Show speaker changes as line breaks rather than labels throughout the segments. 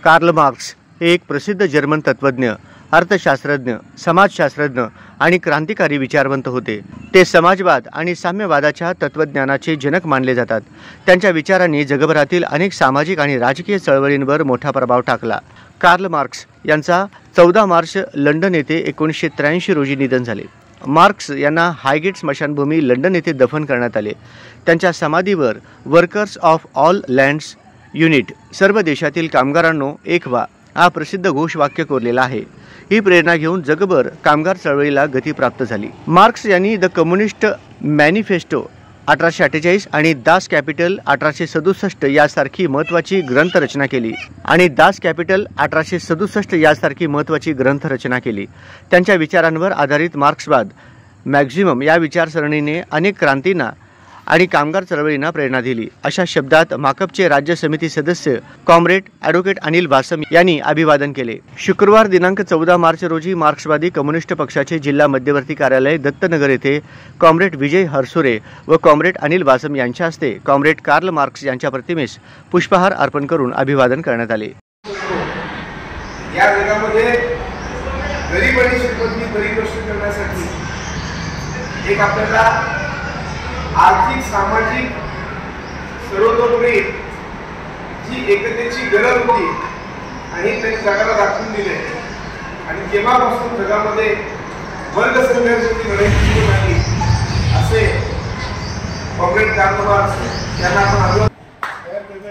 Karl Marx हे एक प्रसिद्ध जर्मन तत्त्वज्ञ, अर्थशास्त्रज्ञ, समाजशास्त्रज्ञ आणि क्रांतिकारी विचारवंत होते। ते समाजवाद आणि साम्यवादाच्या तत्त्वज्ञानाचे जनक मानले जातात। त्यांच्या विचारांनी जगभरातील अनेक सामाजिक आणि राजकीय चळवळींवर मोठा प्रभाव टाकला। कार्ल मार्क्स यांचा 14 मार्च लंडन येथे 1983 रोजी निधन झाले। मार्क्स यांना हायगेट स्मशानभूमी लंडन येथे दफन करण्यात आले। त्यांच्या समाधीवर workers of all lands unit, सर्व देशातील कामगारांनो एक व्हा, हा प्रसिद्ध घोषवाक्य कोरलेला आहे। ही प्रेरणा घेऊन जगभर कामगार चळवळीला गती प्राप्त झाली। मार्क्स यांनी द कम्युनिस्ट मॅनिफेस्टो 1848 आणि दास कॅपिटल 1867 यासारखी महत्त्वाची ग्रंथरचना केली। त्यांच्या विचारांवर आधारित मार्क्सवाद मॅक्झिमम या विचारसरणीने अनेक क्रांतींना आणि कामगार चळवळींना प्रेरणा दिली। अशा शब्दात माकपचे राज्य समिती सदस्य कॉम्रेड ॲडव्होकेट अनिल वासम यांनी अभिवादन केले। शुक्रवार दिनांक 14 मार्च रोजी मार्क्सवादी कम्युनिस्ट पक्षाचे जिल्हा मध्यवर्ती कार्यालय दत्तनगर येथे कॉम्रेड विजय हरसुरे व कॉम्रेड अनिल वासम यांच्या हस्ते कॉम्रेड कार्ल मार्क्स यांच्या प्रतिमेस पुष्पहार अर्पण करून अभिवादन करण्यात आले।
या जगामध्ये गरीब आणि श्रीमंती परिप्रश्न करण्यासाठी एक आपल्याला आर्थिक सामाजिक सर्वतोपरी जी एकतेची गरज होती आणि त्यांनी जगाला दाखवून दिले आणि तेव्हापासून जगामध्ये वर्ग संघर्षाची लढाई सुरू झाली असे कॉम्रेड कार्ल मार्क्स यांना आपण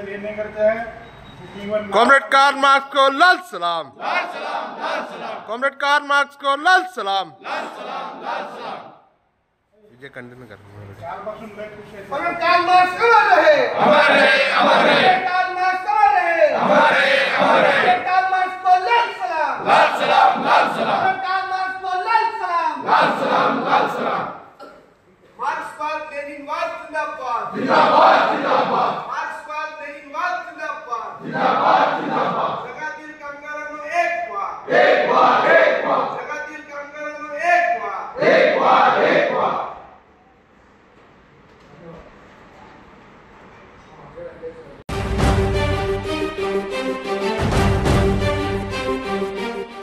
लेने करते हैं।
कॉम्रेड कार्ल मार्क्स को लाल सलाम, कॉम्रेड कार्ल मार्क्स को लाल सलाम। ये कंटिन्यू कर।
कॉम्रेड कार्ल मार्क्स कहाँ रहे? हमारे हमारे कार्ल मार्क्स कहाँ रहे? हमारे हमारे कार्ल मार्क्स को लाल सलाम, लाल सलाम, लाल सलाम। कार्ल मार्क्स को लाल सलाम, लाल सलाम, लाल सलाम। मार्क्सवाद लेनिनवाद जिंदाबाद, जिंदाबाद, जिंदाबाद। मार्क्सवाद लेनिनवाद जिंदाबाद, जिंदाबाद।